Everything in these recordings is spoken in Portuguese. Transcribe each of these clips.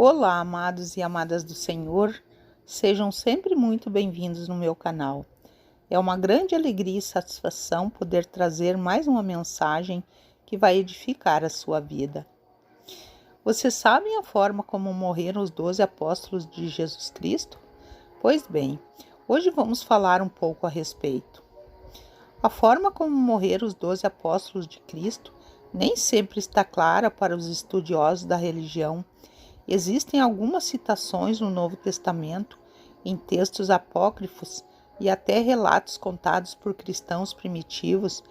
Olá, amados e amadas do Senhor, sejam sempre muito bem-vindos no meu canal. É uma grande alegria e satisfação poder trazer mais uma mensagem que vai edificar a sua vida. Vocês sabem a forma como morreram os 12 apóstolos de Jesus Cristo? Pois bem, hoje vamos falar um pouco a respeito. A forma como morreram os 12 apóstolos de Cristo nem sempre está clara para os estudiosos da religião. Existem algumas citações no Novo Testamento, em textos apócrifos e até relatos contados por cristãos primitivos,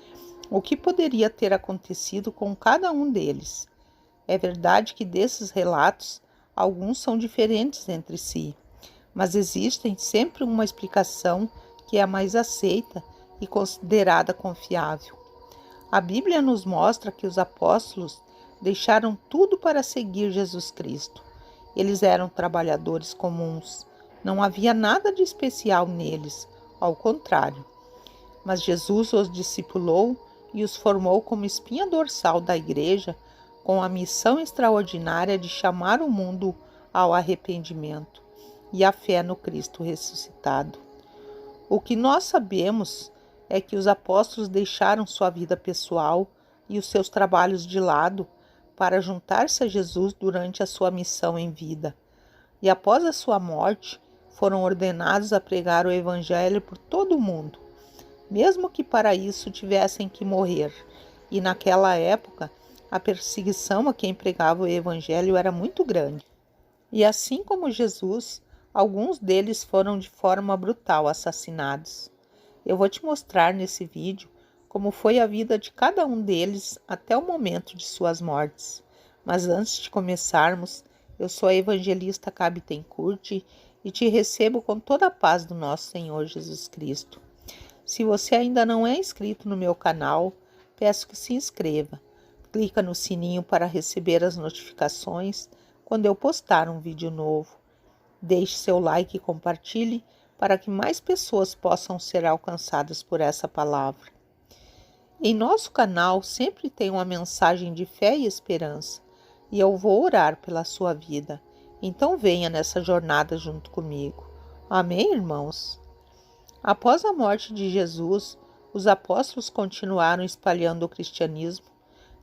o que poderia ter acontecido com cada um deles. É verdade que desses relatos, alguns são diferentes entre si, mas existe sempre uma explicação que é a mais aceita e considerada confiável. A Bíblia nos mostra que os apóstolos deixaram tudo para seguir Jesus Cristo. Eles eram trabalhadores comuns, não havia nada de especial neles, ao contrário. Mas Jesus os discipulou e os formou como espinha dorsal da igreja, com a missão extraordinária de chamar o mundo ao arrependimento e à fé no Cristo ressuscitado. O que nós sabemos é que os apóstolos deixaram sua vida pessoal e os seus trabalhos de lado para juntar-se a Jesus durante a sua missão em vida. E após a sua morte, foram ordenados a pregar o Evangelho por todo o mundo, mesmo que para isso tivessem que morrer. E naquela época, a perseguição a quem pregava o Evangelho era muito grande. E assim como Jesus, alguns deles foram de forma brutal assassinados. Eu vou te mostrar nesse vídeo como foi a vida de cada um deles até o momento de suas mortes. Mas antes de começarmos, eu sou a evangelista Gabi Bittencourt e te recebo com toda a paz do nosso Senhor Jesus Cristo. Se você ainda não é inscrito no meu canal, peço que se inscreva. Clica no sininho para receber as notificações quando eu postar um vídeo novo. Deixe seu like e compartilhe para que mais pessoas possam ser alcançadas por essa palavra. Em nosso canal sempre tem uma mensagem de fé e esperança, e eu vou orar pela sua vida. Então venha nessa jornada junto comigo. Amém, irmãos? Após a morte de Jesus, os apóstolos continuaram espalhando o cristianismo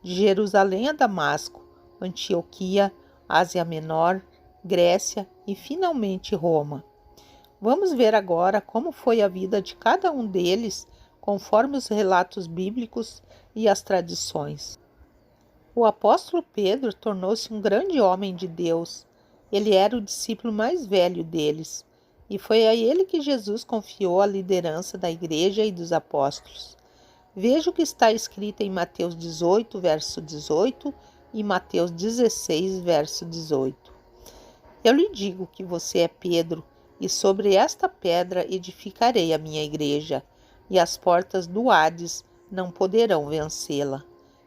de Jerusalém a Damasco, Antioquia, Ásia Menor, Grécia e finalmente Roma. Vamos ver agora como foi a vida de cada um deles, conforme os relatos bíblicos e as tradições. O apóstolo Pedro tornou-se um grande homem de Deus. Ele era o discípulo mais velho deles, e foi a ele que Jesus confiou a liderança da igreja e dos apóstolos. Veja o que está escrito em Mateus 18, verso 18 e Mateus 16, verso 18. Eu lhe digo que você é Pedro, e sobre esta pedra edificarei a minha igreja, e as portas do Hades não poderão vencê-la.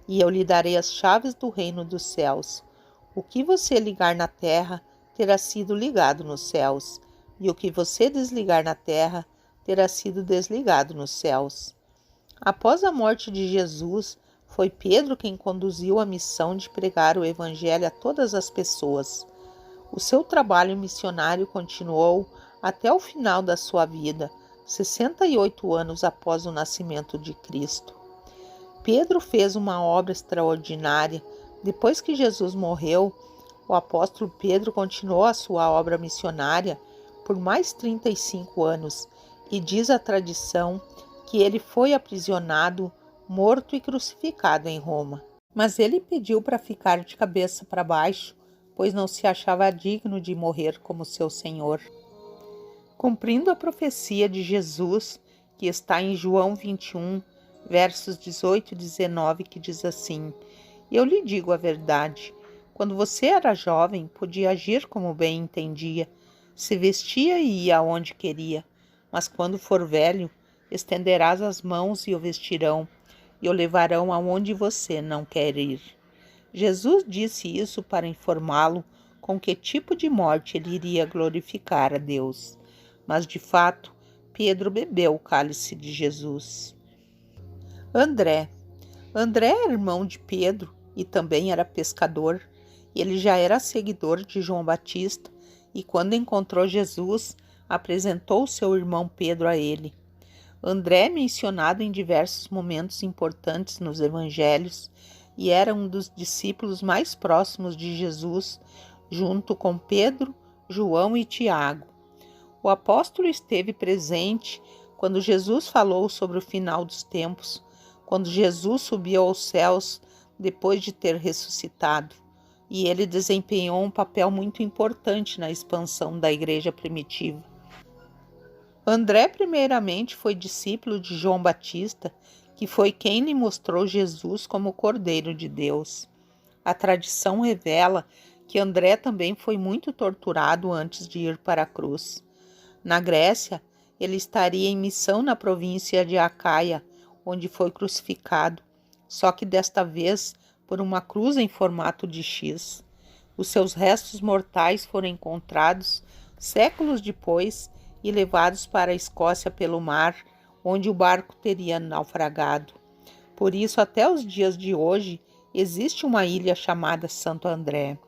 E eu lhe darei as chaves do reino dos céus. O que você ligar na terra terá sido ligado nos céus, e o que você desligar na terra terá sido desligado nos céus. Após a morte de Jesus, foi Pedro quem conduziu a missão de pregar o evangelho a todas as pessoas. O seu trabalho missionário continuou até o final da sua vida, 68 anos após o nascimento de Cristo. Pedro fez uma obra extraordinária. Depois que Jesus morreu, o apóstolo Pedro continuou a sua obra missionária por mais 35 anos, e diz a tradição que ele foi aprisionado, morto e crucificado em Roma. Mas ele pediu para ficar de cabeça para baixo, pois não se achava digno de morrer como seu Senhor. Cumprindo a profecia de Jesus, que está em João 21, versos 18 e 19, que diz assim: Eu lhe digo a verdade, quando você era jovem, podia agir como bem entendia, se vestia e ia aonde queria, mas quando for velho, estenderás as mãos e o vestirão, e o levarão aonde você não quer ir. Jesus disse isso para informá-lo com que tipo de morte ele iria glorificar a Deus. Mas, de fato, Pedro bebeu o cálice de Jesus. André era irmão de Pedro e também era pescador. Ele já era seguidor de João Batista e, quando encontrou Jesus, apresentou seu irmão Pedro a ele. André é mencionado em diversos momentos importantes nos evangelhos e era um dos discípulos mais próximos de Jesus, junto com Pedro, João e Tiago. O apóstolo esteve presente quando Jesus falou sobre o final dos tempos, quando Jesus subiu aos céus depois de ter ressuscitado, e ele desempenhou um papel muito importante na expansão da igreja primitiva. André primeiramente foi discípulo de João Batista, que foi quem lhe mostrou Jesus como o Cordeiro de Deus. A tradição revela que André também foi muito torturado antes de ir para a cruz. Na Grécia, ele estaria em missão na província de Acaia, onde foi crucificado, só que desta vez por uma cruz em formato de X. Os seus restos mortais foram encontrados séculos depois e levados para a Escócia pelo mar, onde o barco teria naufragado. Por isso, até os dias de hoje, existe uma ilha chamada Santo André.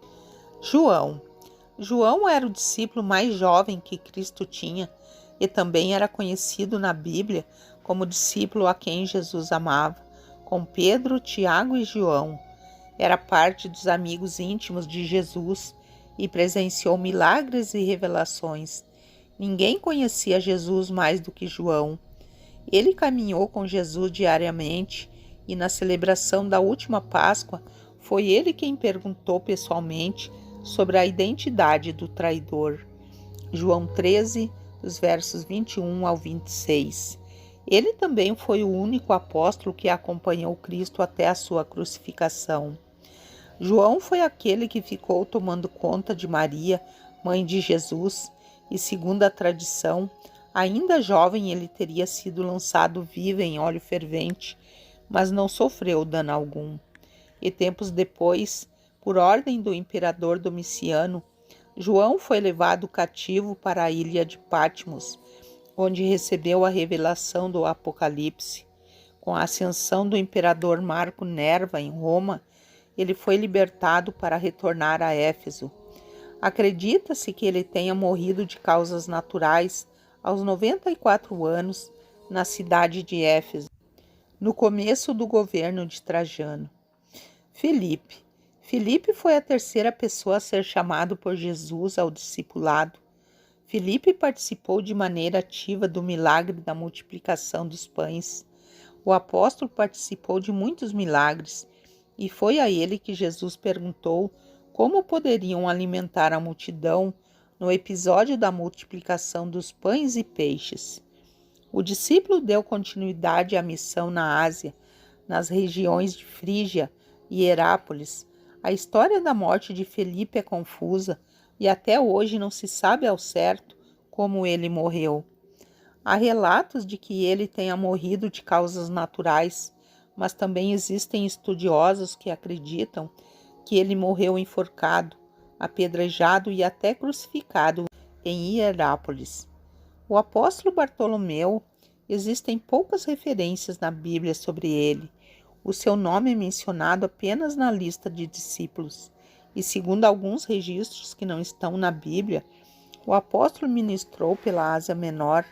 João era o discípulo mais jovem que Cristo tinha e também era conhecido na Bíblia como discípulo a quem Jesus amava, com Pedro, Tiago e João. Era parte dos amigos íntimos de Jesus e presenciou milagres e revelações. Ninguém conhecia Jesus mais do que João. Ele caminhou com Jesus diariamente e na celebração da última Páscoa foi ele quem perguntou pessoalmente sobre a identidade do traidor. João 13, dos versos 21 ao 26. Ele também foi o único apóstolo que acompanhou Cristo até a sua crucificação. João foi aquele que ficou tomando conta de Maria, mãe de Jesus, e segundo a tradição, ainda jovem ele teria sido lançado vivo em óleo fervente, mas não sofreu dano algum. E tempos depois, por ordem do imperador Domiciano, João foi levado cativo para a ilha de Patmos, onde recebeu a revelação do Apocalipse. Com a ascensão do imperador Marco Nerva em Roma, ele foi libertado para retornar a Éfeso. Acredita-se que ele tenha morrido de causas naturais aos 94 anos na cidade de Éfeso, no começo do governo de Trajano. Filipe foi a terceira pessoa a ser chamado por Jesus ao discipulado. Filipe participou de maneira ativa do milagre da multiplicação dos pães. O apóstolo participou de muitos milagres e foi a ele que Jesus perguntou como poderiam alimentar a multidão no episódio da multiplicação dos pães e peixes. O discípulo deu continuidade à missão na Ásia, nas regiões de Frígia e Herápolis. A história da morte de Filipe é confusa e até hoje não se sabe ao certo como ele morreu. Há relatos de que ele tenha morrido de causas naturais, mas também existem estudiosos que acreditam que ele morreu enforcado, apedrejado e até crucificado em Hierápolis. O apóstolo Bartolomeu, existem poucas referências na Bíblia sobre ele. O seu nome é mencionado apenas na lista de discípulos, e segundo alguns registros que não estão na Bíblia, o apóstolo ministrou pela Ásia Menor,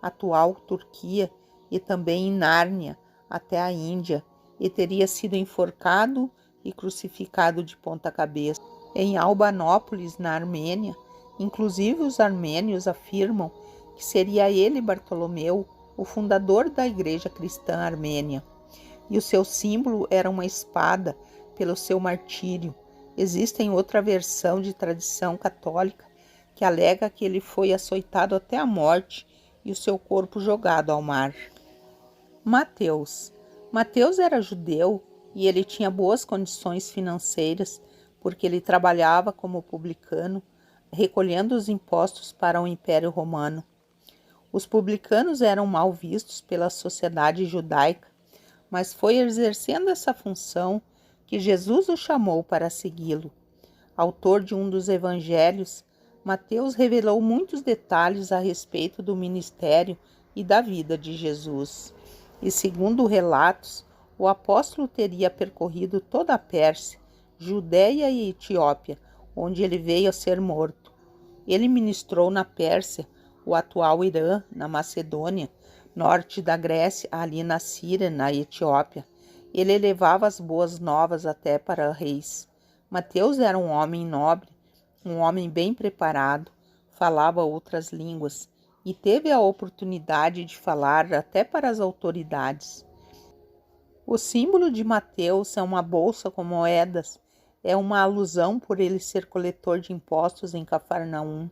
atual Turquia, e também em Nárnia, até a Índia, e teria sido enforcado e crucificado de ponta cabeça. Em Albanópolis, na Armênia, inclusive os armênios afirmam que seria ele, Bartolomeu, o fundador da igreja cristã armênia. E o seu símbolo era uma espada pelo seu martírio. Existe outra versão de tradição católica que alega que ele foi açoitado até a morte e o seu corpo jogado ao mar. Mateus era judeu e ele tinha boas condições financeiras porque ele trabalhava como publicano, recolhendo os impostos para o Império Romano. Os publicanos eram mal vistos pela sociedade judaica, mas foi exercendo essa função que Jesus o chamou para segui-lo. Autor de um dos evangelhos, Mateus revelou muitos detalhes a respeito do ministério e da vida de Jesus. E segundo relatos, o apóstolo teria percorrido toda a Pérsia, Judéia e Etiópia, onde ele veio a ser morto. Ele ministrou na Pérsia, o atual Irã, na Macedônia, norte da Grécia, ali na Síria, na Etiópia. Ele levava as boas novas até para reis. Mateus era um homem nobre, um homem bem preparado, falava outras línguas e teve a oportunidade de falar até para as autoridades. O símbolo de Mateus é uma bolsa com moedas, é uma alusão por ele ser coletor de impostos em Cafarnaum.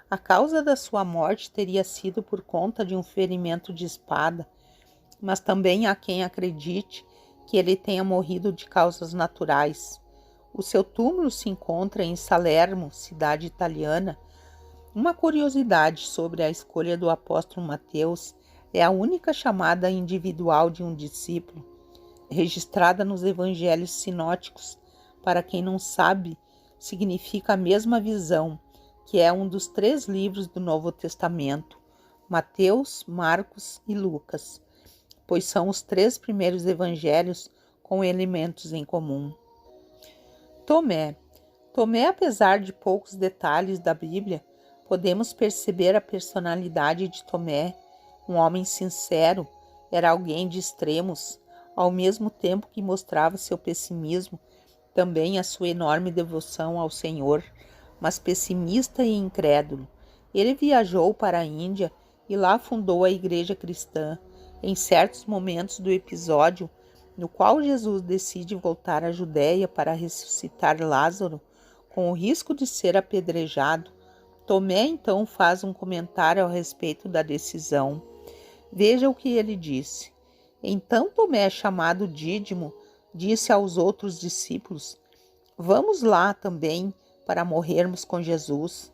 A causa da sua morte teria sido por conta de um ferimento de espada, mas também há quem acredite que ele tenha morrido de causas naturais. O seu túmulo se encontra em Salerno, cidade italiana. Uma curiosidade sobre a escolha do apóstolo Mateus é a única chamada individual de um discípulo, registrada nos evangelhos sinóticos. Para quem não sabe, significa a mesma visão, que é um dos 3 livros do Novo Testamento, Mateus, Marcos e Lucas, pois são os 3 primeiros evangelhos com elementos em comum. Tomé, apesar de poucos detalhes da Bíblia, podemos perceber a personalidade de Tomé, um homem sincero, era alguém de extremos, ao mesmo tempo que mostrava seu pessimismo, também a sua enorme devoção ao Senhor, mas pessimista e incrédulo. Ele viajou para a Índia e lá fundou a igreja cristã. Em certos momentos do episódio, no qual Jesus decide voltar à Judéia para ressuscitar Lázaro, com o risco de ser apedrejado, Tomé então faz um comentário a respeito da decisão. Veja o que ele disse. Então Tomé, chamado Dídimo, disse aos outros discípulos: Vamos lá também para morrermos com Jesus.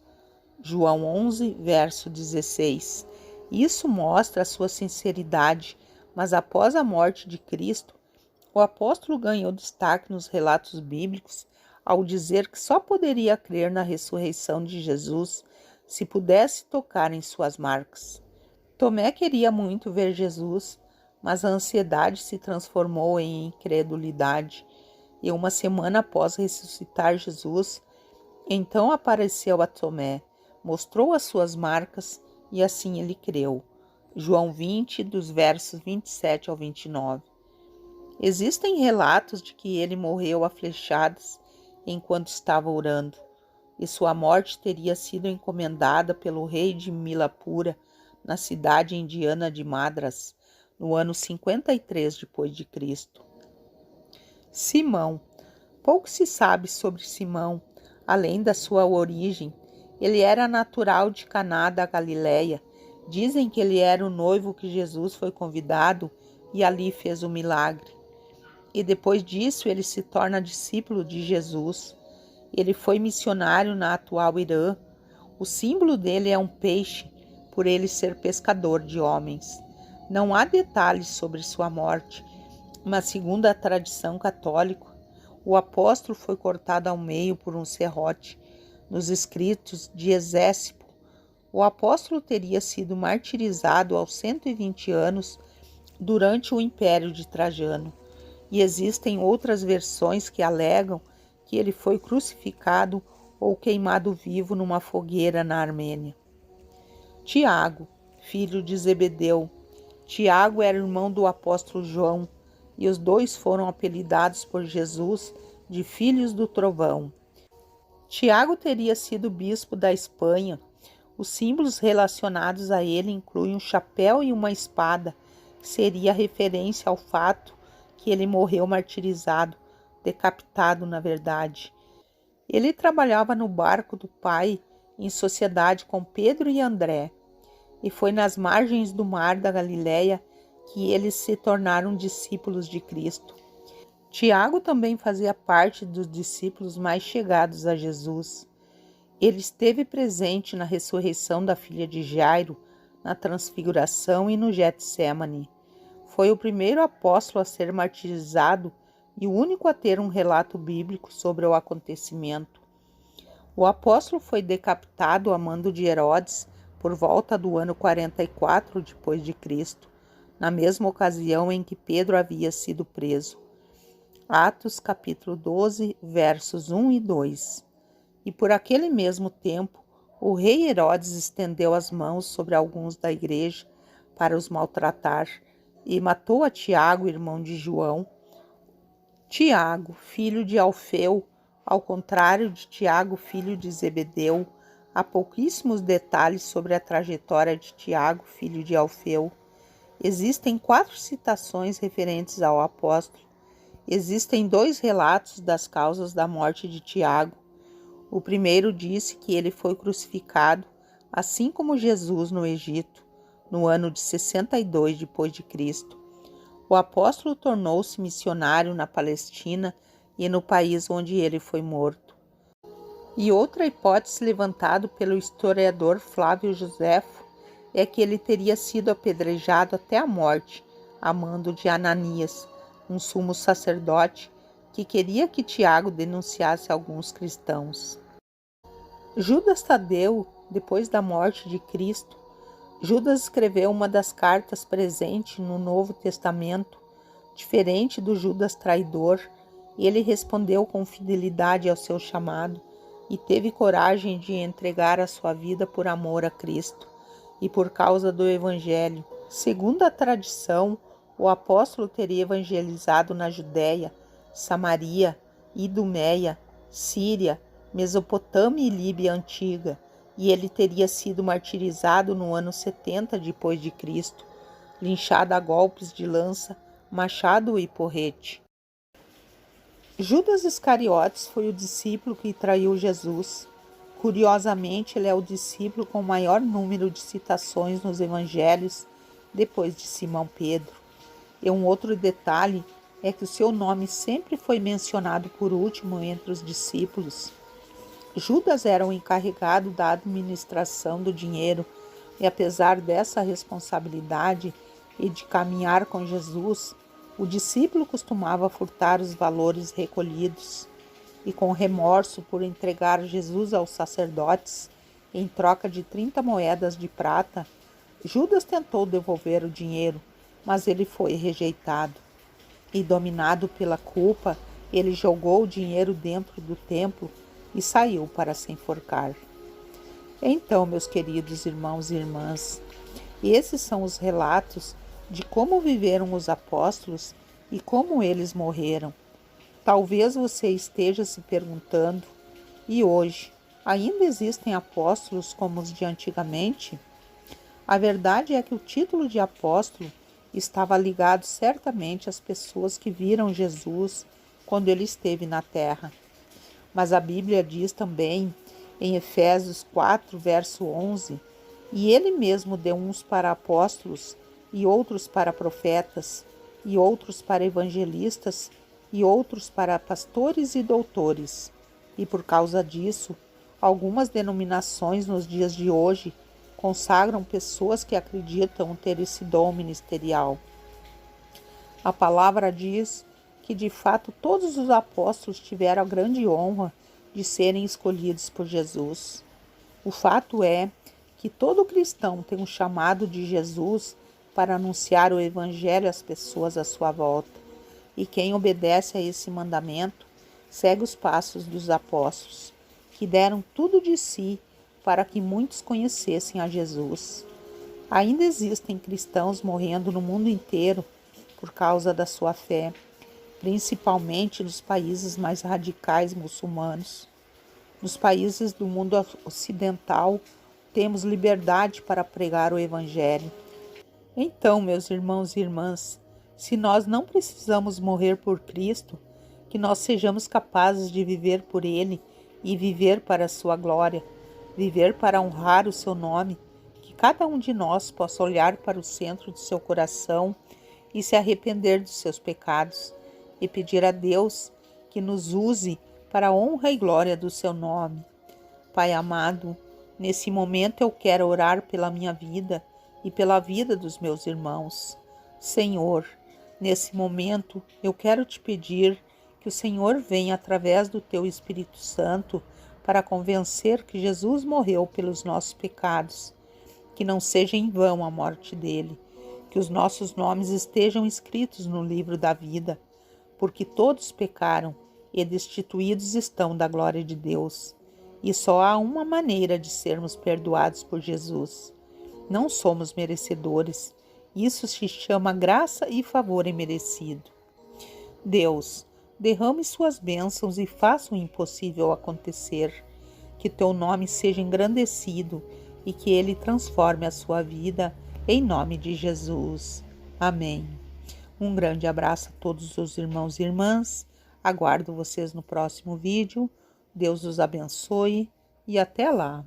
João 11, verso 16. Isso mostra a sua sinceridade, mas após a morte de Cristo, o apóstolo ganhou destaque nos relatos bíblicos ao dizer que só poderia crer na ressurreição de Jesus se pudesse tocar em suas marcas. Tomé queria muito ver Jesus, mas a ansiedade se transformou em incredulidade, e 1 semana após ressuscitar Jesus, então apareceu a Tomé, mostrou as suas marcas e assim ele creu. João 20, dos versos 27 ao 29. Existem relatos de que ele morreu a flechadas enquanto estava orando, e sua morte teria sido encomendada pelo rei de Milapura, na cidade indiana de Madras, no ano 53 depois de Cristo. Simão. Pouco se sabe sobre Simão, além da sua origem. Ele era natural de Caná da Galileia. Dizem que ele era o noivo que Jesus foi convidado e ali fez o milagre. E depois disso ele se torna discípulo de Jesus. Ele foi missionário na atual Irã. O símbolo dele é um peixe, por ele ser pescador de homens. Não há detalhes sobre sua morte, mas segundo a tradição católica, o apóstolo foi cortado ao meio por um serrote. Nos escritos de Esésipo, o apóstolo teria sido martirizado aos 120 anos durante o Império de Trajano, e existem outras versões que alegam que ele foi crucificado ou queimado vivo numa fogueira na Armênia. Tiago, filho de Zebedeu. Tiago era irmão do apóstolo João, e os dois foram apelidados por Jesus de filhos do trovão. Tiago teria sido bispo da Espanha. Os símbolos relacionados a ele incluem um chapéu e uma espada, que seria referência ao fato que ele morreu martirizado, decapitado na verdade. Ele trabalhava no barco do pai, em sociedade com Pedro e André, e foi nas margens do mar da Galileia que eles se tornaram discípulos de Cristo. Tiago também fazia parte dos discípulos mais chegados a Jesus. Ele esteve presente na ressurreição da filha de Jairo, na transfiguração e no Getsêmani. Foi o primeiro apóstolo a ser martirizado e o único a ter um relato bíblico sobre o acontecimento. O apóstolo foi decapitado a mando de Herodes por volta do ano 44 depois de Cristo, na mesma ocasião em que Pedro havia sido preso. Atos capítulo 12, versos 1 e 2. E por aquele mesmo tempo, o rei Herodes estendeu as mãos sobre alguns da igreja para os maltratar e matou a Tiago, irmão de João. Tiago, filho de Alfeu, ao contrário de Tiago, filho de Zebedeu, há pouquíssimos detalhes sobre a trajetória de Tiago, filho de Alfeu. Existem 4 citações referentes ao apóstolo. Existem 2 relatos das causas da morte de Tiago. O primeiro disse que ele foi crucificado, assim como Jesus no Egito, no ano de 62 depois de Cristo. O apóstolo tornou-se missionário na Palestina e no país onde ele foi morto. E outra hipótese levantada pelo historiador Flávio Joséfo é que ele teria sido apedrejado até a morte, a mando de Ananias, um sumo sacerdote que queria que Tiago denunciasse alguns cristãos. Judas Tadeu, depois da morte de Cristo, Judas escreveu uma das cartas presentes no Novo Testamento. Diferente do Judas traidor, ele respondeu com fidelidade ao seu chamado e teve coragem de entregar a sua vida por amor a Cristo e por causa do Evangelho. Segundo a tradição, o apóstolo teria evangelizado na Judéia, Samaria, Idumeia, Síria, Mesopotâmia e Líbia antiga, e ele teria sido martirizado no ano 70 depois de Cristo, linchado a golpes de lança, machado e porrete. Judas Iscariotes foi o discípulo que traiu Jesus. Curiosamente, ele é o discípulo com o maior número de citações nos evangelhos, depois de Simão Pedro. E um outro detalhe é que o seu nome sempre foi mencionado por último entre os discípulos. Judas era o encarregado da administração do dinheiro e, apesar dessa responsabilidade e de caminhar com Jesus, o discípulo costumava furtar os valores recolhidos e, com remorso por entregar Jesus aos sacerdotes em troca de 30 moedas de prata, Judas tentou devolver o dinheiro, mas ele foi rejeitado. E, dominado pela culpa, ele jogou o dinheiro dentro do templo e saiu para se enforcar. Então, meus queridos irmãos e irmãs, esses são os relatos de como viveram os apóstolos e como eles morreram. Talvez você esteja se perguntando, e hoje, ainda existem apóstolos como os de antigamente? A verdade é que o título de apóstolo estava ligado certamente às pessoas que viram Jesus quando ele esteve na terra. Mas a Bíblia diz também, em Efésios 4, verso 11, e ele mesmo deu uns para apóstolos, e outros para profetas, e outros para evangelistas, e outros para pastores e doutores. E por causa disso, algumas denominações nos dias de hoje consagram pessoas que acreditam ter esse dom ministerial. A palavra diz que de fato todos os apóstolos tiveram a grande honra de serem escolhidos por Jesus. O fato é que todo cristão tem um chamado de Jesus para anunciar o Evangelho às pessoas à sua volta, e quem obedece a esse mandamento segue os passos dos apóstolos, que deram tudo de si para que muitos conhecessem a Jesus. Ainda existem cristãos morrendo no mundo inteiro por causa da sua fé, principalmente nos países mais radicais muçulmanos. Nos países do mundo ocidental, temos liberdade para pregar o Evangelho. Então, meus irmãos e irmãs, se nós não precisamos morrer por Cristo, que nós sejamos capazes de viver por Ele e viver para a sua glória, viver para honrar o seu nome, que cada um de nós possa olhar para o centro do seu coração e se arrepender dos seus pecados e pedir a Deus que nos use para a honra e glória do seu nome. Pai amado, nesse momento eu quero orar pela minha vida e pela vida dos meus irmãos. Senhor, nesse momento eu quero te pedir que o Senhor venha através do teu Espírito Santo para convencer que Jesus morreu pelos nossos pecados, que não seja em vão a morte dele, que os nossos nomes estejam escritos no livro da vida, porque todos pecaram e destituídos estão da glória de Deus. E só há uma maneira de sermos perdoados por Jesus. Não somos merecedores. Isso se chama graça e favor imerecido. Deus, derrame suas bênçãos e faça o impossível acontecer. Que teu nome seja engrandecido e que ele transforme a sua vida, em nome de Jesus. Amém. Um grande abraço a todos os irmãos e irmãs. Aguardo vocês no próximo vídeo. Deus os abençoe e até lá.